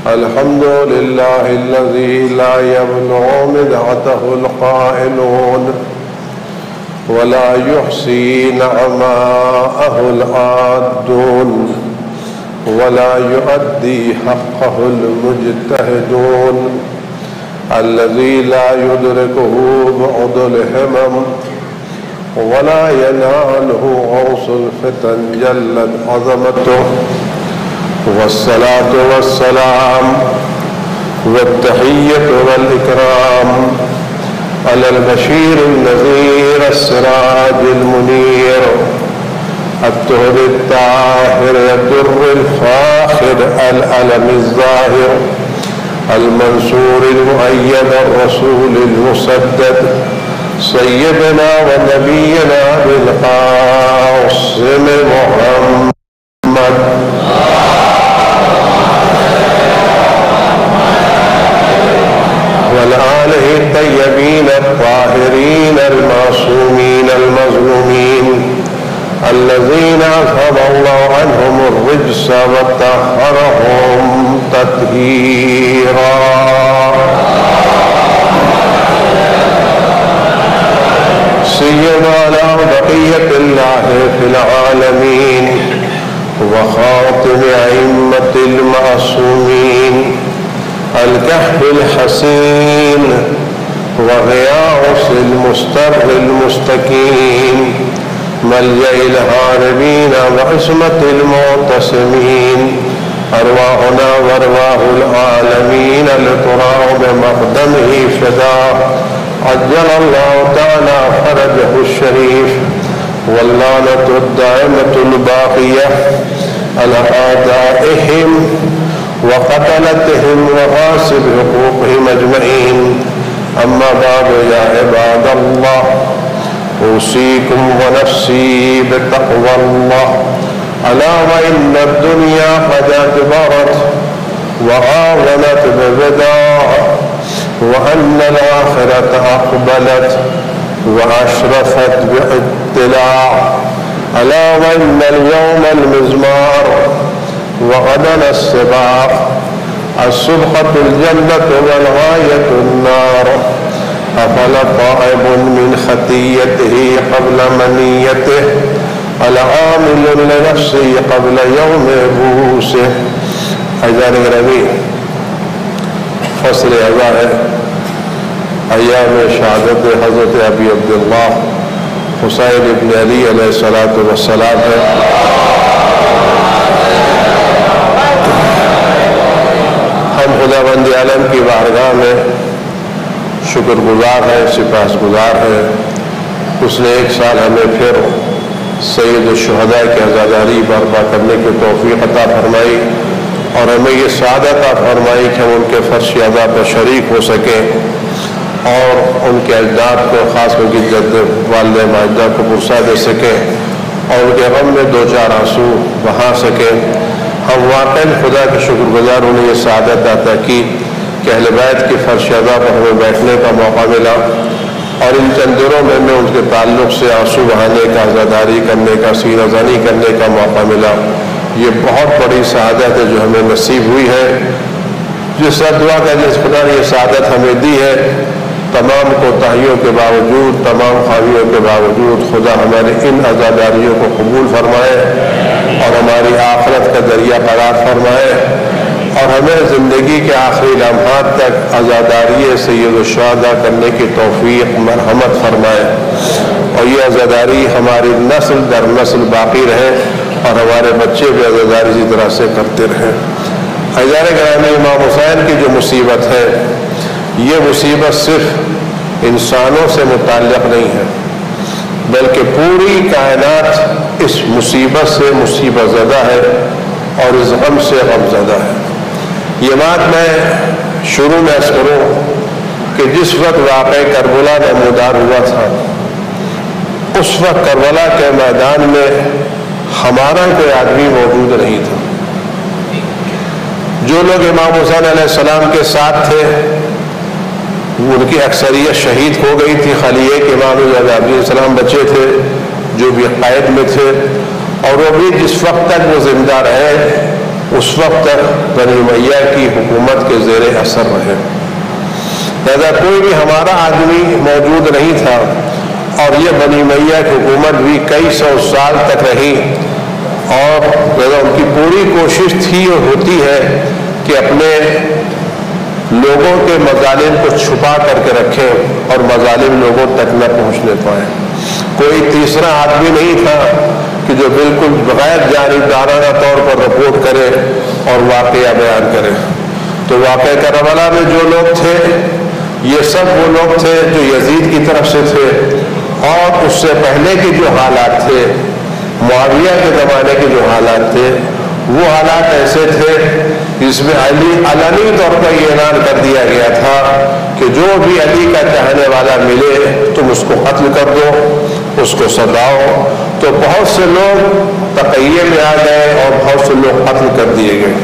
الحمد لله الذي لا يبلغ مدحته القائلون ولا يحصي نعماءه العادون ولا يؤدي حقه المجتهدون الذي لا يدركه بعد الهمم ولا يناله عرص الفتن جلت عظمته والصلاة والسلام والتحية والإكرام على البشير النذير السراج المنير الطهر الطاهر الدر الفاخر العلم الظاهر المنصور المؤيد الرسول المسدد سيدنا ونبينا بالقاسم محمد وآله الطيبين الطاهرين المعصومين المظلومين الذين أذهب الله عنهم الرجس وطهرهم تطهيرا سيما على بقية الله في العالمين وخاتم أئمة المعصومين الكهف الحسين وغياث المستر المستكين ملجأ الهاربين وعصمة المعتصمين أرواحنا وأرواح العالمين لتراه بمقدمه فداء عجل الله تعالى فرجه الشريف واللعنة الدائمة الباقية على أعدائهم وقتلتهم وغاصب حقوقهم أجمعين أما بعد يا عباد الله أوصيكم ونفسي بتقوى الله ألا وإن الدنيا قد أدبرت وآونت ببداع وأن الآخرة أقبلت وأشرفت باطلاع ألا وإن اليوم المزمار وغدا السباق السبقة الجنة والغاية النار أفل طائب من خطيته قبل منيته العامل لنفسه قبل يوم بوسه حضرات گرامی فصل اعزاء ہے ایام شہادت حضرت ابی عبداللہ حسین ابن علی علیہ السلام ہے ہم خداوند عالم کی بارگاہ میں شکر گزار ہے سپاس گزار ہے اس نے ایک سال ہمیں پھر سید الشہداء کی عزاداری برپا کرنے کی توفیق عطا فرمائی اور ہمیں یہ سعادت عطا فرمائی کہ ہم ان کے فرش ادا پر شریک ہو سکیں اور ان کے اجداد کو خاص کر کے جد والد ماجدہ کو پرسا دے سکیں اور ان کے غم میں دو چار آنسو بہا سکیں ہم واقعی خدا کے شکر گزار انہیں یہ سعادت عطا کی کہ اہل بیت کی فرش ادا پر ہمیں بیٹھنے کا موقع ملا اور ان چند دنوں میں ہمیں ان کے تعلق سے آنسو بہانے کا عزاداری کرنے کا سینہ زنی کرنے کا موقع ملا یہ بہت بڑی سعادت ہے جو ہمیں نصیب ہوئی ہے جس سے دعا کا جس خدا نے یہ سعادت ہمیں دی ہے تمام کوتاہیوں کے باوجود تمام خامیوں کے باوجود خدا ہمارے ان عزاداریوں کو قبول فرمائے اور ہماری آخرت کا ذریعہ قرار فرمائے اور ہمیں زندگی کے آخری لمحات تک عزاداری سید الشہداء کرنے کی توفیق مرحمت فرمائے اور یہ عزاداری ہماری نسل در نسل باقی رہے اور ہمارے بچے بھی عزاداری اسی طرح سے کرتے رہیں حضرات گرامی امام حسین کی جو مصیبت ہے یہ مصیبت صرف انسانوں سے متعلق نہیں ہے بلکہ پوری کائنات اس مصیبت سے مصیبت زدہ ہے اور اس غم سے غم زدہ ہے یہ بات میں شروع میں عرض کروں کہ جس وقت واقعہ کربلا نمودار ہوا تھا اس وقت کربلا کے میدان میں ہمارا کوئی آدمی موجود نہیں تھا جو لوگ امام حسین علیہ السلام کے ساتھ تھے ان کی اکثریت شہید ہو گئی تھی خالی ایک امام علیہ السلام بچے تھے جو بھی قید میں تھے اور وہ بھی جس وقت تک وہ زندہ رہے اس وقت تک بنی امیہ کی حکومت کے زیر اثر رہے۔ لہذا کوئی بھی ہمارا آدمی موجود نہیں تھا، اور یہ بنی امیہ کی حکومت بھی کئی سو سال تک رہی، اور ان کی پوری کوشش تھی اور ہوتی ہے کہ اپنے لوگوں کے مظالم کو چھپا کر کے رکھیں اور مظالم لوگوں تک نہ پہنچنے پائیں۔ کوئی تیسرا آدمی نہیں تھا کہ جو بالکل بغیر جانبدارانہ طور پر رپورٹ کرے اور واقعہ بیان کرے۔ تو واقعہ کربلا میں جو لوگ تھے یہ سب وہ لوگ تھے جو یزید کی طرف سے تھے، اور اس سے پہلے کے جو حالات تھے، معاویہ کے زمانے کے جو حالات تھے، وہ حالات ایسے تھے جس میں علنی طور پر یہ اعلان کر دیا گیا تھا کہ جو بھی علی کا چاہنے والا ملے تم اس کو قتل کر دو، اس کو سزاؤ۔ تو بہت سے لوگ تقیے میں آ گئے اور بہت سے لوگ قتل کر دیے گئے۔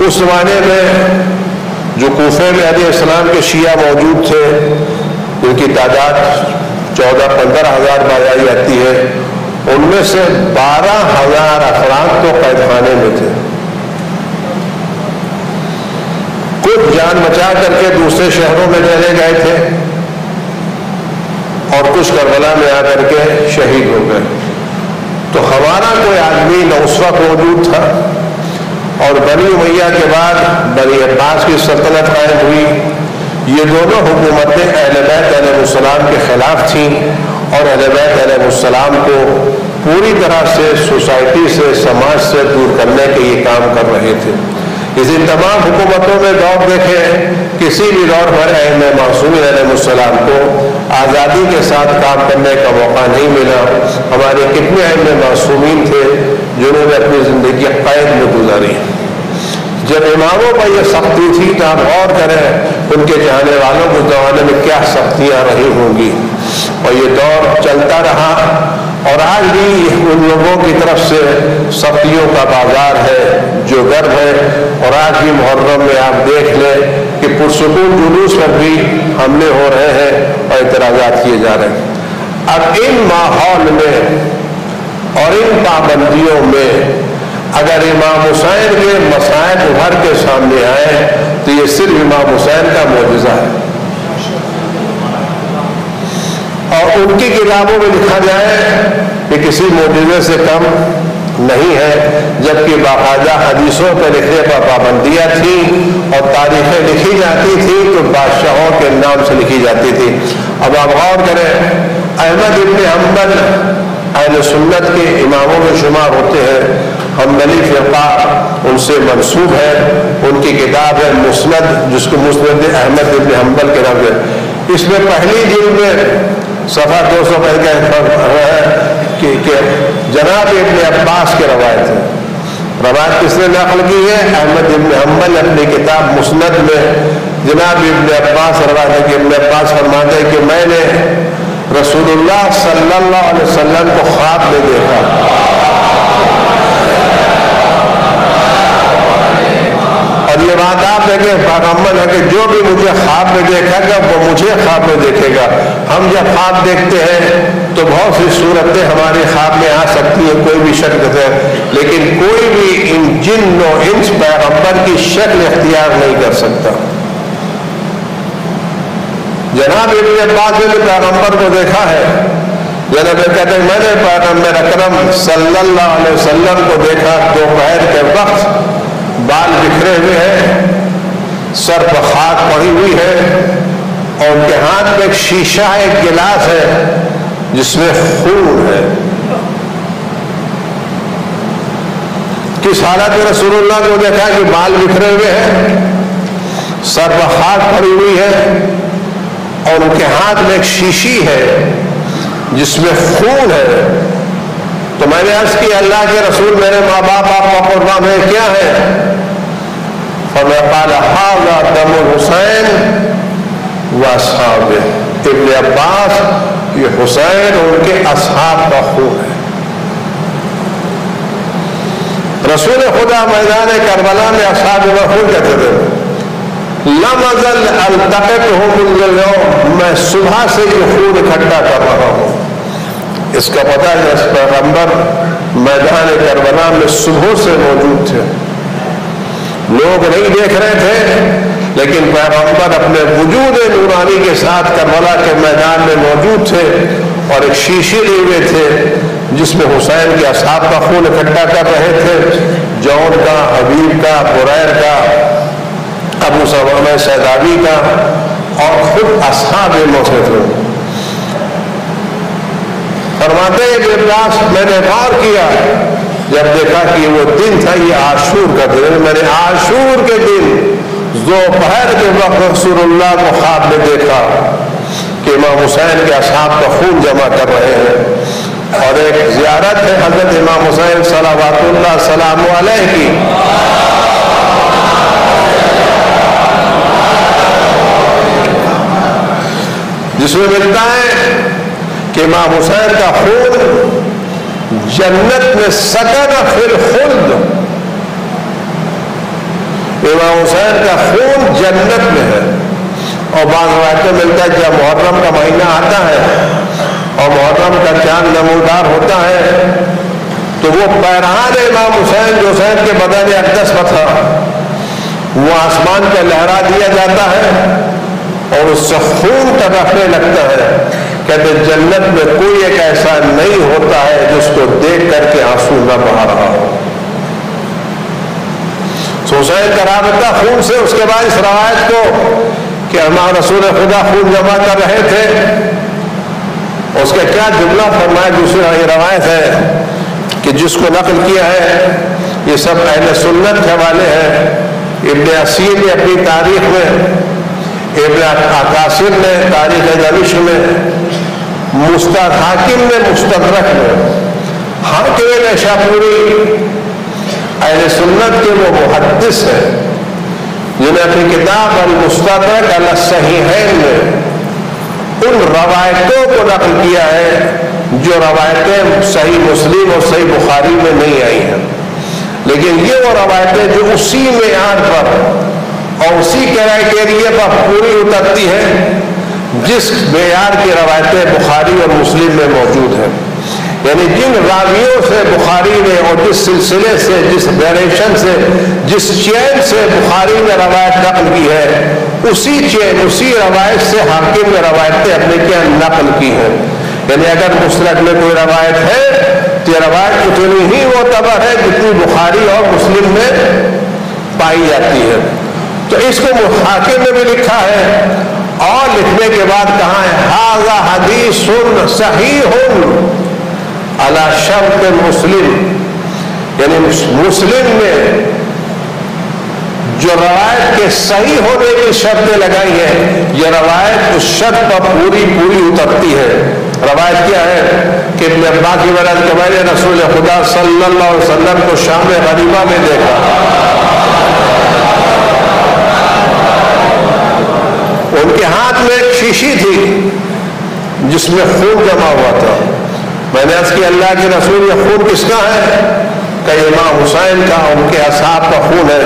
اس زمانے میں جو کوفے میں علیہ السلام کے شیعہ موجود تھے، ان کی تعداد 14-15 ہزار بتائی جاتی ہے، ان میں سے 12,000 افراد تو قید خانے میں تھے۔ کچھ جان بچا کر کے دوسرے شہروں میں چلے گئے تھے، اور کچھ کربلا میں آ کر کے شہید ہو گئے۔ تو ہمارا کوئی آدمی نہ اس وقت موجود تھا، اور بنی امیہ کے بعد بنی عباس کی سلطنت قائم ہوئی۔ یہ دونوں حکومتیں اہل بیت علیہ السلام کے خلاف تھیں، اور اہل بیت علیہ السلام کو پوری طرح سے سوسائٹی سے، سماج سے دور کرنے کے یہ کام کر رہے تھے۔ اس ان تمام حکومتوں میں دور دیکھیں، کسی بھی دور پر ائمہ معصومین علیہ السلام کو آزادی کے ساتھ کام کرنے کا موقع نہیں ملا۔ ہمارے کتنے ائمہ معصومین تھے جنہوں نے اپنی زندگی قید میں گزاری۔ جب اماموں پر یہ سختی تھی تو آپ غور کریں ان کے چاہنے والوں کے زمانے میں کیا سختیاں رہی ہوں گی، اور یہ دور چلتا رہا، اور آج بھی ان لوگوں کی طرف سے سختیوں کا بازار ہے جو گرد ہے۔ اور آج بھی محرم میں آپ دیکھ لیں کہ پرسکون جلوس پر بھی حملے ہو رہے ہیں اور اعتراضات کیے جا رہے ہیں۔ اب ان ماحول میں اور ان پابندیوں میں اگر امام حسین کے مسائل ابھر کے سامنے آئے تو یہ صرف امام حسین کا معجزہ ہے، اور ان کی کتابوں میں لکھا جائے کہ کسی معجزے سے کم نہیں ہے، جبکہ باقاعدہ حدیثوں پہ لکھنے پر پابندیاں تھیں، اور تاریخیں لکھی جاتی تھیں تو بادشاہوں کے نام سے لکھی جاتی تھی۔ اب آپ غور کریں، احمد ابن حنبل اہل سنت کے اماموں میں شمار ہوتے ہیں، حنبلی فرقہ ان سے منسوب ہے، ان کی کتاب ہے مسند، جس کو مسند احمد ابن حنبل کے نام ہے۔ اس میں پہلی جلد میں صفحہ 200 ہے کہ جناب ابن عباس کے روایت ہے۔ روایت کس نے نقل کی ہے؟ احمد ابن حنبل اپنی کتاب مسند میں جناب ابن عباس روایت ہے کہ ابن عباس فرماتے ہیں کہ میں نے رسول اللہ صلی اللہ علیہ وسلم کو خواب میں دیکھا، اور یہ بات آپ دیکھیں پیغمبر ہے کہ جو بھی مجھے خواب میں دیکھے گا وہ مجھے خواب میں دیکھے گا۔ ہم جب خواب دیکھتے ہیں تو بہت سی صورتیں ہمارے خواب میں آ سکتی ہیں، کوئی بھی شکل ہے، لیکن کوئی بھی ان جن و انس پیغمبر کی شکل اختیار نہیں کر سکتا۔ جناب ابن عباس نے پیغمبر کو دیکھا ہے، جناب کہتے ہیں میں نے پیغمبر اکرم صلی اللہ علیہ وسلم کو دیکھا، دوپہر کے وقت بال بکھرے ہوئے ہیں، سر پر خاک پڑی ہوئی ہے، اور ان کے ہاتھ میں ایک شیشہ ہے، ایک گلاس ہے جس میں خون ہے۔ کس حالت میں رسول اللہ کو دیکھا کہ بال بکھرے ہوئے ہیں، سر پر خاک پڑی ہوئی ہے، اور ان کے ہاتھ میں ایک شیشی ہے جس میں خون ہے۔ تو میں نے عرض کی اللہ کے رسول میرے ماں باپ آپ کا قربان ہے کیا ہے؟ قال هذا دم الحسین واصحابہ، ابن عباس یہ حسین اور ان کے اصحاب کا خون ہے۔ رسول خدا میدان کربلا میں اصحاب خون کہتے تھے لم ازل التقطهم اليوم، میں صبح سے یہ خون اکٹھا کر رہا ہوں۔ اس کا پتہ ہے کہ پیغمبر میدان کربلا میں صبح سے موجود تھے، لوگ نہیں دیکھ رہے تھے، لیکن پیغمبر اپنے وجود نورانی کے ساتھ کربلا کے میدان میں موجود تھے، اور ایک شیشے لیے ہوئے تھے جس میں حسین کے اصحاب کا خون اکٹھا کر رہے تھے، جون کا، حبیب کا، بریر کا، ابو سمامہ سیدابی کا، اور خود اصحاب موصف تھے۔ فرماتے ہیں کہ عباس میں نے غور کیا جب دیکھا کہ وہ دن تھا، یہ عاشور کا دن، میں نے عاشور کے دن دوپہر کے وقت رسول اللہ کو خواب میں دیکھا کہ امام حسین کے اصحاب کا خون جمع کر رہے ہیں، اور ایک زیارت ہے حضرت امام حسین صلوات اللہ سلام علیہ کی، جس میں ملتا ہے کہ امام حسین کا خون جنت میں سکن فی الخلد، امام حسین کا خون جنت میں ہے۔ اور بعض روایتیں ملتا ہے جب محرم کا مہینہ آتا ہے اور محرم کا چاند نمودار ہوتا ہے تو وہ پیرہان امام حسین جو حسین کے بدن اقدس پر تھا وہ آسمان پہ لہرا دیا جاتا ہے اور اس سے خون ٹپکنے لگتا ہے۔ کہتے جنت میں کوئی ایک ایسا نہیں ہوتا ہے جس کو دیکھ کر کے آنسو نہ بہا رہا ہو۔ حسین کا رابطہ خون سے، اس کے بعد اس روایت کو کہ ہمارا رسول خدا خون جمع کر رہے تھے، اس کا کیا جملہ فرمایا، دوسری روایت ہے کہ جس کو نقل کیا ہے یہ سب اہل سنت کے حوالے ہیں۔ ابن اسیر نے اپنی تاریخ میں، ابن عکاصر نے تاریخ دمشق میں، حاکم نے مستدرک میں، حاکم نیشاپوری اہل سنت کے وہ محدث ہیں جنہیں اپنی کتاب المستدرک علی الصحیحین میں ان روایتوں کو نقل کیا ہے جو روایتیں صحیح مسلم اور صحیح بخاری میں نہیں آئی ہیں، لیکن یہ وہ روایتیں جو اسی معیار پر اور اسی کرائٹیریا پر پوری اترتی ہیں جس معیار کی روایتیں بخاری اور مسلم میں موجود ہیں۔ یعنی جن راویوں سے بخاری نے اور جس سلسلے سے، جس ڈائریکشن سے، جس چین سے بخاری نے روایت نقل کی ہے، اسی چین، اسی روایت سے حاکم نے روایتیں اپنے کیا نقل کی ہیں۔ یعنی اگر مسند میں کوئی روایت ہے تو یہ روایت اتنی ہی معتبر ہے جتنی بخاری اور مسلم میں پائی جاتی ہے۔ تو اس کو حاکم نے بھی لکھا ہے، اور لکھنے کے بعد کہا ہے ھذا حدیث صحیح علی شرط مسلم، یعنی مسلم میں جو روایت کے صحیح ہونے کی شرطیں لگائی ہیں یہ روایت اس شرط پر پوری اترتی ہے۔ روایت کیا ہے کہ ابن عباس کی روایت کہ میں نے رسول خدا صلی اللہ علیہ وسلم کو شام غریبہ میں دیکھا، ان کے ہاتھ میں ایک شیشی تھی جس میں خون جمع ہوا تھا۔ میں نے عرض کیا اللہ کے رسول یہ خون کس کا ہے؟ کہ امام حسین کا، ان کے اصحاب کا خون ہے۔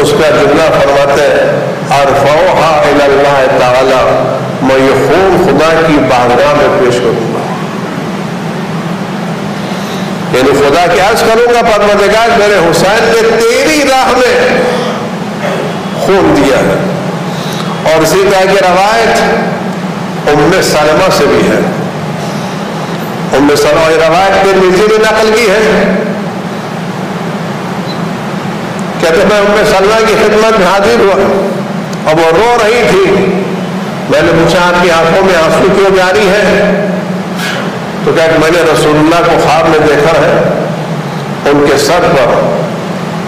اس کا جملہ فرماتے ہیں ارفعوها الی اللہ تعالی، میں یہ خون خدا کی بارگاہ میں پیش کروں گا، یعنی خدا کی عرض کروں گا پروردگار میرے حسین نے تیری راہ میں خون دیا ہے۔ اور اسی طرح کی روایت ام سلمہ سے بھی ہے، ام سلمہ روایت ترمذی نے نقل کی ہے، کہتے میں ام سلمہ کی خدمت میں حاضر ہوا اور وہ رو رہی تھی، میں نے پوچھا آپ کی آنکھوں میں آنسو کیوں جاری ہے؟ تو کہا میں نے رسول اللہ کو خواب میں دیکھا ہے، ان کے سر پر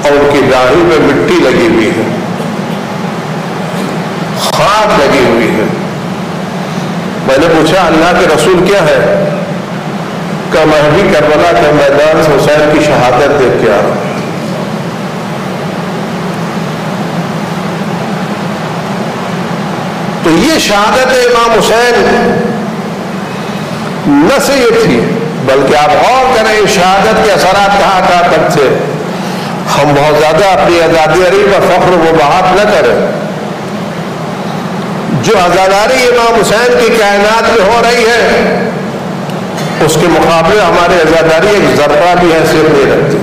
اور ان کی داڑھی میں مٹی لگی ہوئی ہے، خاک لگی ہوئی ہے۔ میں نے پوچھا اللہ کے رسول کیا ہے؟ کہ میں بھی کربلا کے میدان سے حسین کی شہادت دیکھ کے آ رہا ہوں۔ تو یہ شہادت امام حسین نہ صرف تھی بلکہ آپ غور کریں اس شہادت کے اثرات کہاں تک تھے۔ ہم بہت زیادہ اپنی آزاداری پر فخر و بہات نہ کریں، جو آزاداری امام حسین کی کائنات میں ہو رہی ہے اس کے مقابلے ہماری عزاداری ایک ذرہ بھی حیثیت نہیں رکھتی.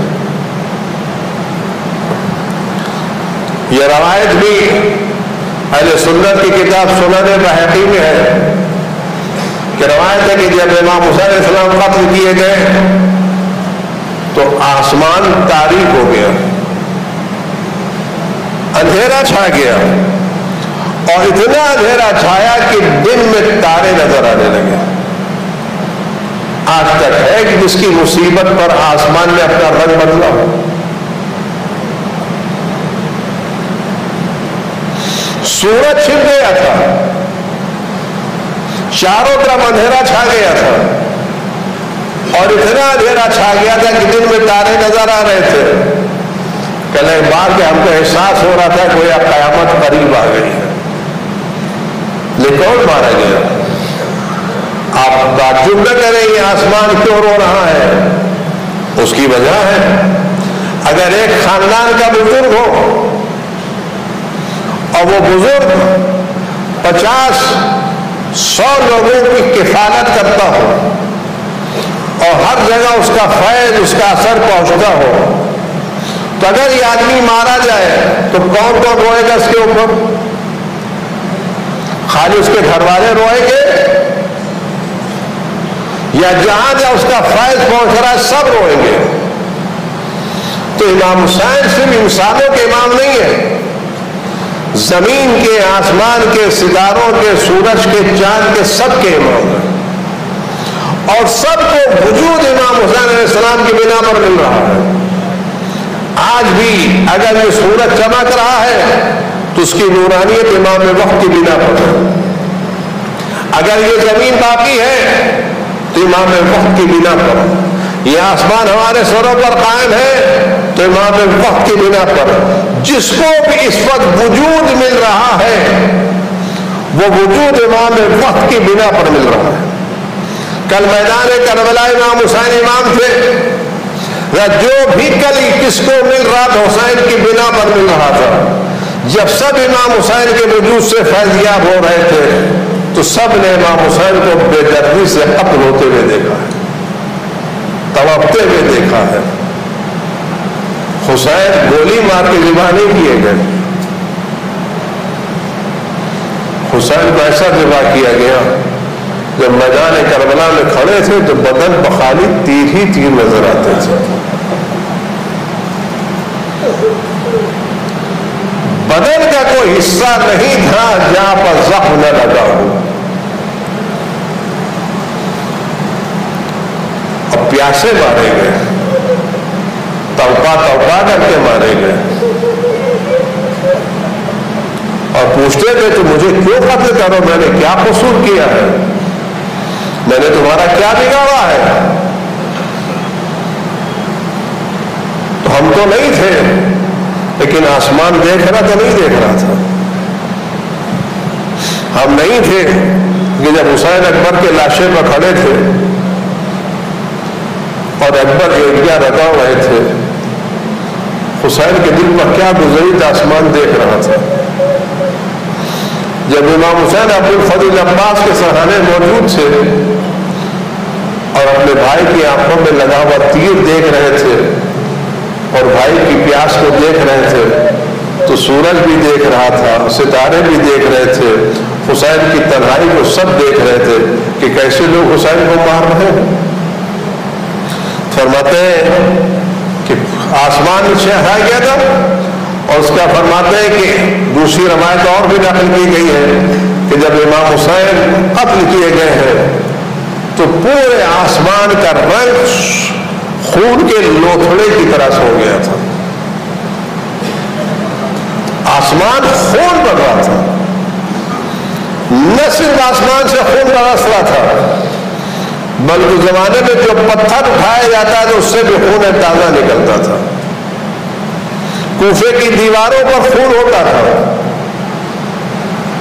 یہ روایت بھی اہل سنت کی کتاب سنن بہقی میں ہے کہ روایت ہے کہ جب امام حسین علیہ السلام قتل کیے گئے تو آسمان تاریک ہو گیا، اندھیرا چھا گیا، اور اتنا اندھیرا چھایا کہ دن میں تارے نظر آنے لگے. آج تک ہے کہ جس کی مصیبت پر آسمان نے اپنا رنگ بدلا ہو. سورج چھپ گیا تھا، چاروں طرف اندھیرا چھا گیا تھا، اور اتنا اندھیرا چھا گیا تھا کہ دن میں تارے نظر آ رہے تھے. کل ایک بار کہ ہم کو احساس ہو رہا تھا کہ قیامت قریب آ گئی ہے. لیکن کون مارا گیا؟ آپ تعجب نہ کریں یہ آسمان کیوں رو رہا ہے. اس کی وجہ ہے اگر ایک خاندان کا بزرگ ہو اور وہ بزرگ 50-100 لوگوں کی کفالت کرتا ہو اور ہر جگہ اس کا فیض، اس کا اثر پہنچتا ہو، تو اگر یہ آدمی مارا جائے تو کون کون روئے گا اس کے اوپر؟ خالی اس کے گھر والے روئیں گے یا جہاں جہاں اس کا فیض پہنچ رہا ہے سب روئیں گے؟ تو امام حسین صرف انسانوں کے امام نہیں ہے، زمین کے، آسمان کے، ستاروں کے، سورج کے، چاند کے، سب کے امام ہیں. اور سب کو وجود امام حسین علیہ السلام کی بنا پر مل رہا ہے. آج بھی اگر یہ سورج چمک رہا ہے تو اس کی نورانیت امام وقت کی بنا پر ہے. اگر یہ زمین باقی ہے تو امام وقت کی بنا پر، یہ آسمان ہمارے سروں پر قائم ہے تو امام وقت کی بنا پر. جس کو بھی اس وقت وجود مل رہا ہے وہ وجود امام وقت کی بنا پر مل رہا ہے. کل میدان کربلا امام حسین امام تھے، جو بھی کل کس کو مل رہا تھا حسین کی بنا پر مل رہا تھا. جب سب امام حسین کے وجود سے فیضیاب ہو رہے تھے تو سب نے امام حسین کو بے دردی سے قتل ہوتے ہوئے دیکھا ہے، تڑپتے ہوئے دیکھا ہے. حسین گولی مار کے ذبح نہیں کیے گئے، حسین کو ایسا ذبح کیا گیا جب میدان کربلا میں کھڑے تھے تو بدن بخالی تیر ہی تیر نظر آتے تھے. بدن کا کوئی حصہ نہیں تھا جہاں پر زخم نہ لگا ہو. اب پیاسے مارے گئے، تڑپا کر کے مارے گئے، اور پوچھتے تھے تو مجھے کیوں قتل کرو، میں نے کیا قصور کیا ہے، میں نے تمہارا کیا بگاڑا ہے؟ تو ہم تو نہیں تھے، لیکن آسمان دیکھ رہا تھا نہیں دیکھ رہا تھا. ہم نہیں تھے کہ جب حسین اکبر کے لاشے پر کھڑے تھے اور اکبر ایڑیاں رگڑ رہے تھے، حسین کے دل پر کیا گزری تھا آسمان دیکھ رہا تھا. جب امام حسین ابوالفضل عباس کے سہرانے موجود تھے اور اپنے بھائی کی آنکھوں میں لگا ہوا تیر دیکھ رہے تھے اور بھائی کی پیاس کو دیکھ رہے تھے تو سورج بھی دیکھ رہا تھا، ستارے بھی دیکھ رہے تھے، حسین کی تنہائی کو سب دیکھ رہے تھے کہ کیسے لوگ حسین کو مار رہے ہیں. فرماتے ہیں کہ آسمان نیچے آ گیا تھا، اور اس کا فرماتے ہیں کہ دوسری روایت اور بھی نقل کی گئی ہے کہ جب امام حسین قتل کیے گئے ہیں تو پورے آسمان کا رنگ خون کے لوتھڑے کی طرح سے ہو گیا تھا. آسمان خون بڑھ رہا تھا، نہ صرف آسمان سے خون برس رہا تھا بلکہ زمانے میں جو پتھر اٹھایا جاتا ہے تو اس سے بھی خون تازہ نکلتا تھا. کوفے کی دیواروں پر خون ہوتا تھا.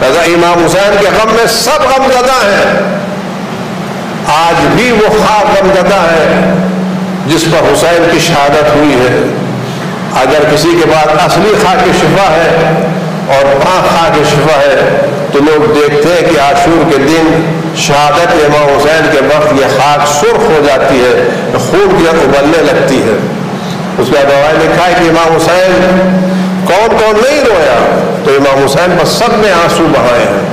رضا امام حسین کے غم میں سب غمزدہ ہیں. آج بھی وہ خاک غمزدہ ہے جس پر حسین کی شہادت ہوئی ہے. اگر کسی کے بعد اصلی خاک شفا ہے اور پاک خاک شفا ہے تو لوگ دیکھتے ہیں کہ عاشور کے دن شہادت امام حسین کے وقت یہ خاک سرخ ہو جاتی ہے، خون کی ابلنے لگتی ہے۔ اس کا گواہ لکھا ہے کہ امام حسین کون کون نہیں رویا، تو امام حسین پر سب نے آنسو بہائے ہیں،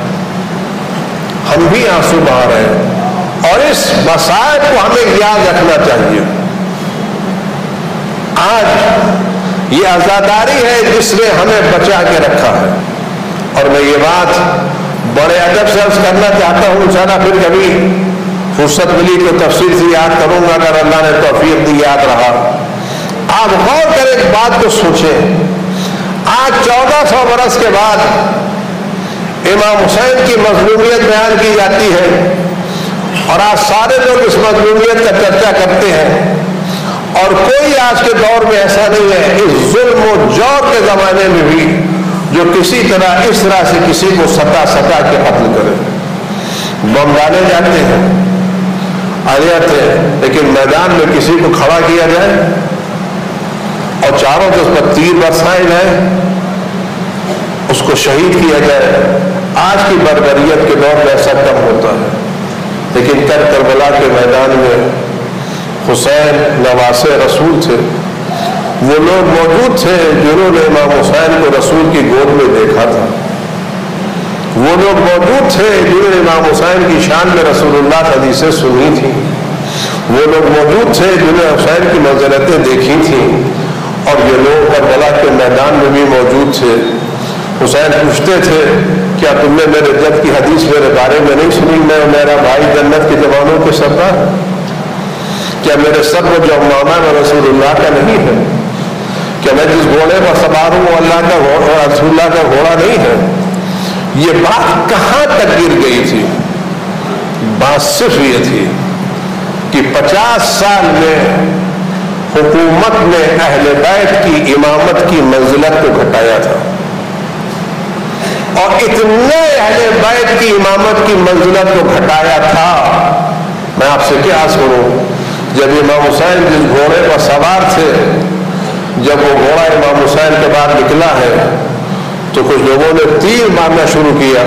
ہم بھی آنسو بہا رہے ہیں، اور اس مصائب کو ہمیں یاد رکھنا چاہیے۔ آج یہ عزاداری ہے جس نے ہمیں بچا کے رکھا ہے، اور میں یہ بات بڑے ادب سے عرض کرنا چاہتا ہوں، انشاءاللہ پھر کبھی فرصت ملی تو تفصیل سے یاد کروں گا اگر اللہ نے توفیق دی، یاد رہا۔ آپ غور کریں، ایک بات کو سوچیں، آج 1400 برس کے بعد امام حسین کی مظلومیت بیان کی جاتی ہے، اور آج سارے لوگ اس مظلومیت کا چرچا کرتے ہیں، اور کوئی آج کے دور میں ایسا نہیں ہے اس ظلم و جور کے زمانے میں بھی جو کسی طرح اس طرح سے کسی کو ستا کے قتل کرے۔ بم ڈالے جاتے ہیں، آ جاتے ہیں، لیکن میدان میں کسی کو کھڑا کیا جائے اور چاروں طرف پر تیر برسائے جائے، اس کو شہید کیا جائے۔ آج کی بربریت کے دور میں ایسا کم ہوتا ہے، لیکن کربلا کے میدان میں حسین نواسے رسول تھے، وہ لوگ موجود تھے جنہوں نے امام حسین کو رسول کی گود میں دیکھا تھا، وہ لوگ موجود تھے جنہوں نے امام حسین کی شان میں رسول اللہ کی حدیثیں سنی تھیں، وہ لوگ موجود تھے جنہوں نے حسین کی منزلتیں دیکھی تھیں، اور یہ لوگ کربلا کے میدان میں بھی موجود تھے۔ حسین پوچھتے تھے، کیا تم نے میرے جد کی حدیث میرے بارے میں نہیں سنی؟ میں میرا بھائی جنت کے جوانوں کے سردار، کیا میرے سر میں جو امامہ میں رسول اللہ کا نہیں ہے؟ کیا میں جس گھوڑے پر سوار ہوں وہ اللہ کا گھوڑا، رسول اللہ کا گھوڑا نہیں ہے؟ یہ بات کہاں تک گر گئی تھی؟ بات صرف یہ تھی کہ 50 سال میں حکومت نے اہل بیت کی امامت کی منزلت کو گھٹایا تھا، اور اتنے اہل بیت کی امامت کی منزلت کو گھٹایا تھا، میں آپ سے کیا عرض کروں، جب امام حسین جس گھوڑے پر سوار تھے، جب وہ گھوڑا امام حسین کے بعد نکلا ہے تو کچھ لوگوں نے تیر مارنا شروع کیا،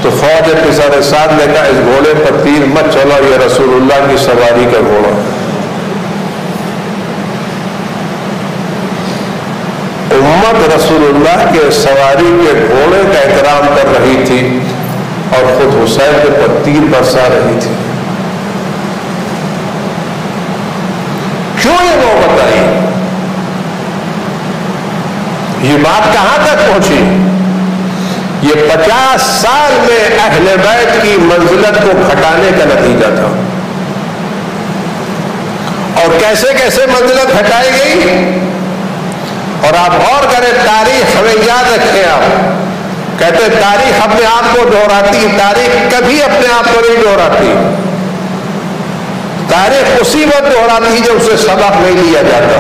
تو فوج کے سر ساتھ نے کہا اس گھوڑے پر تیر مت چلا، یہ رسول اللہ کی سواری کا گھوڑا۔ امت رسول اللہ کے سواری کے گھوڑے کا احترام کر رہی تھی اور خود حسین کے پر تیر برسا رہی تھی۔ کیوں یہ محبت آئی؟ یہ بات کہاں تک پہنچی؟ یہ 50 سال میں اہل بیت کی منزلت کو گھٹانے کا نتیجہ تھا، اور کیسے کیسے منزلت گھٹائی گئی، اور آپ غور کریں، تاریخ ہمیں یاد رکھیں، آپ کہتے ہیں تاریخ اپنے آپ کو دہراتی، تاریخ کبھی اپنے آپ کو نہیں دہراتی، تاریخ اسی وقت دہراتی جب اسے سبق نہیں لیا جاتا۔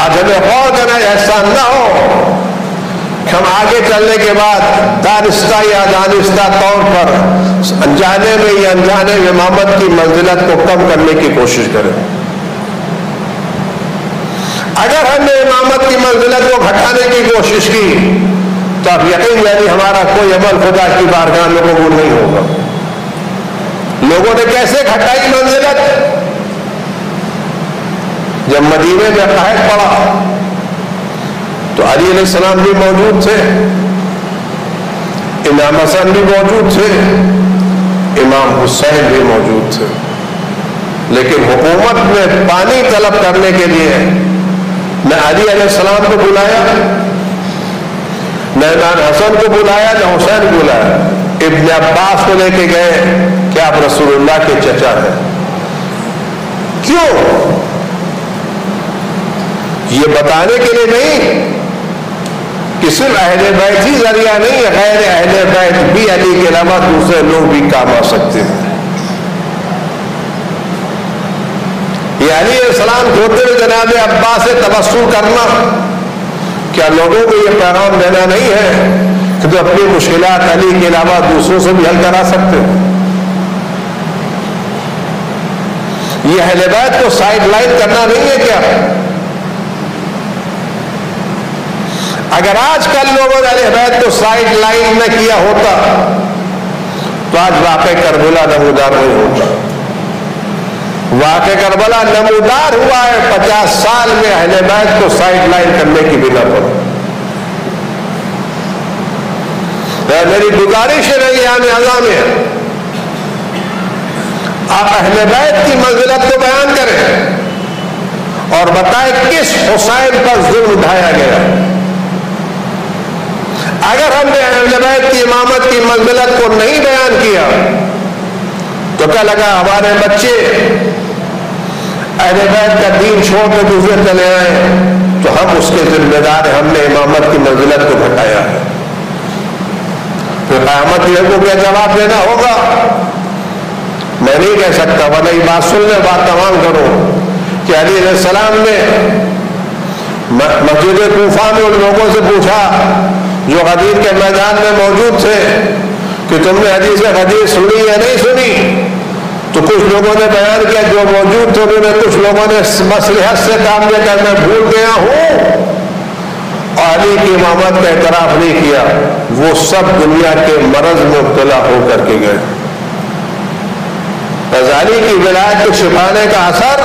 آج ہمیں غور کرنا ایسا نہ ہو کہ ہم آگے چلنے کے بعد دانستہ یا دانستہ طور پر انجانے میں یا انجانے میں امامت کی منزلت کو کم کرنے کی کوشش کریں۔ اگر ہم نے امامت کی منزلت کو گھٹانے کی کوشش کی تو اب یقین یعنی ہمارا کوئی عمل خدا کی بارگاہ میں قبول نہیں ہوگا۔ لوگوں نے کیسے گھٹائی منزلت؟ جب مدینے میں قحط پڑا تو علی علیہ السلام بھی موجود تھے، امام حسن بھی موجود تھے، امام حسین بھی موجود تھے، لیکن حکومت نے پانی طلب کرنے کے لیے نہ علی علیہ السلام کو بلایا، نہ امام حسن کو بلایا، نہ حسین کو بلایا۔ ابن عباس کو لے کے گئے کہ آپ رسول اللہ کے چچا ہیں۔ کیوں؟ یہ بتانے کے لیے نہیں کہ صرف اہل بیت ہی ذریعہ نہیں، غیر اہل بیت بھی علی کے علاوہ دوسرے لوگ بھی کام آ سکتے ہیں۔ یہ علی علیہ السلام ہوتے ہوئے جناب عباس سے تبسم کرنا، کیا لوگوں کو یہ پیغام دینا نہیں ہے کہ تو اپنی مشکلات علی کے علاوہ دوسروں سے بھی حل کرا سکتے ہیں؟ یہ اہل بیت کو سائڈ لائن کرنا نہیں ہے کیا؟ اگر آج کل لوگوں نے اہل بیت کو سائڈ لائن نہ کیا ہوتا تو آج واقع کربلا نمودار نہیں ہوتا. واقع کربلا نمودار ہوا ہے 50 سال میں اہل بیت کو سائڈ لائن کرنے کی بنا پر. میری گزارش ہے ایام ازاں میں آپ اہل بیت کی منزلت کو بیان کریں اور بتائیں کس حسین پر ظلم اٹھایا گیا. اگر ہم نے اہل بیت کی امامت کی منزلت کو نہیں بیان کیا تو کیا لگا ہمارے بچے اہل بیت کا دین چھوڑ کے دوسرے چلے آئے تو ہم اس کے ذمہ دار ہیں, ہم نے امامت کی منزلت کو گھٹایا ہے. پھر قیامت یہ کو کیا جواب دینا ہوگا؟ میں نہیں کہہ سکتا, ورنہ یہ بات سن لے, بات تمام کرو کہ علی علیہ السلام نے مسجد کوفہ میں ان لوگوں سے پوچھا جو غدیر کے میدان میں موجود تھے کہ تم نے حدیث غدیر سنی یا نہیں سنی؟ تو کچھ لوگوں نے بیان کیا جو موجود تھے انہوں نے, کچھ لوگوں نے مصلحت سے کام لے کر میں بھول گیا ہوں اور علی کی امامت کا اعتراف نہیں کیا. وہ سب دنیا کے مرض میں مبتلا ہو کر کے گئے. غزالی کی ولایت کو چھپانے کا اثر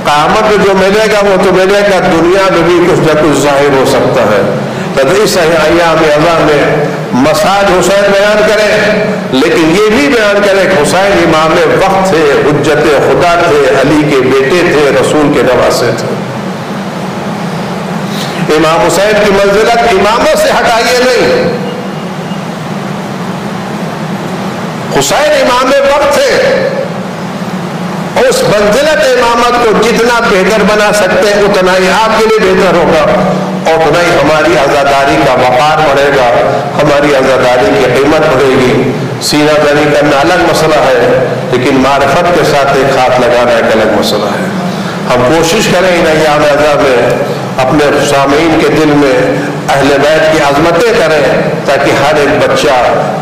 قیامت میں جو ملے گا وہ تو ملے گا, دنیا میں بھی کچھ نہ کچھ ظاہر ہو سکتا ہے. تو اس ایام ازاں میں مساج حسین بیان کریں, لیکن یہ بھی بیان کریں کہ حسین امام وقت تھے, حجت خدا تھے, علی کے بیٹے تھے, رسول کے نواسے تھے. امام حسین کی منزلت اماموں سے ہٹائیے نہیں. حسین امام وقت تھے, اس منزلت امامت کو جتنا بہتر بنا سکتے ہیں اتنا ہی آپ کے لیے بہتر ہوگا اور اتنا ہی ہماری عزاداری کا وقار بڑھے گا, ہماری عزاداری کی قیمت بڑھے گی. سینہ زنی کرنا الگ مسئلہ ہے, لیکن معرفت کے ساتھ ایک ہاتھ لگانا ایک الگ مسئلہ ہے. ہم کوشش کریں ان ایام ازاں میں اپنے سامعین کے دل میں اہل بیت کی عظمتیں کریں تاکہ ہر ایک بچہ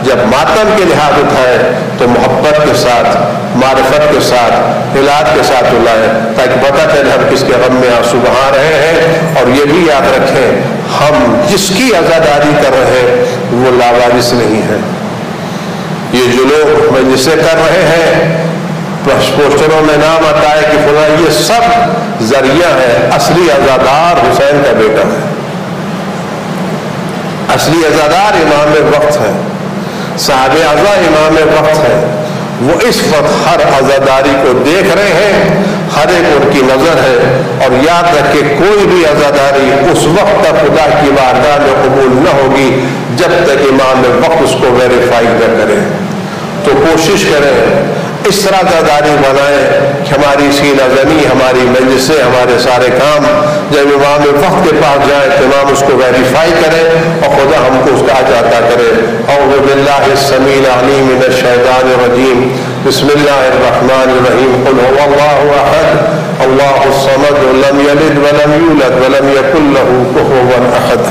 جب ماتم کے لحاظ اٹھائے تو محبت کے ساتھ, معرفت کے ساتھ, ہلات کے ساتھ اٹھائے تاکہ پتہ چلے ہم کس کے غم میں آنسو بہا رہے ہیں. اور یہ بھی یاد رکھیں ہم جس کی عزاداری کر رہے ہیں وہ لاوارث نہیں ہے. یہ جو لوگ مجلسیں کر رہے ہیں, پوسٹروں میں نام آتا ہے کہ فلاں, یہ سب ذریعہ ہے. اصلی عزادار حسین کا بیٹا ہے, اصلی عزادار امام وقت ہے, صاحب عزا امام وقت ہے. وہ اس وقت ہر عزاداری کو دیکھ رہے ہیں, ہر ایک ان کی نظر ہے. اور یاد رکھے کوئی بھی عزاداری اس وقت تک خدا کی بارگاہ میں قبول نہ ہوگی جب تک امام وقت اس کو ویریفائی نہ کرے. تو کوشش کریں اس طرح عزاداری بنائیں کہ ہماری سینہ زنی, ہماری مجلسیں, ہمارے سارے کام جب امام وقت کے پاس جائیں تو امام اس کو ویریفائی کرے اور خدا ہم کو اس کا اجر عطا کرے. اعوذ باللہ السمیع العلیم من الشیطان الرجیم, بسم اللہ الرحمن الرحیم. قل هو اللہ احد اللہ الصمد لم یلد ولم یولد ولم یکن له کفوا احد.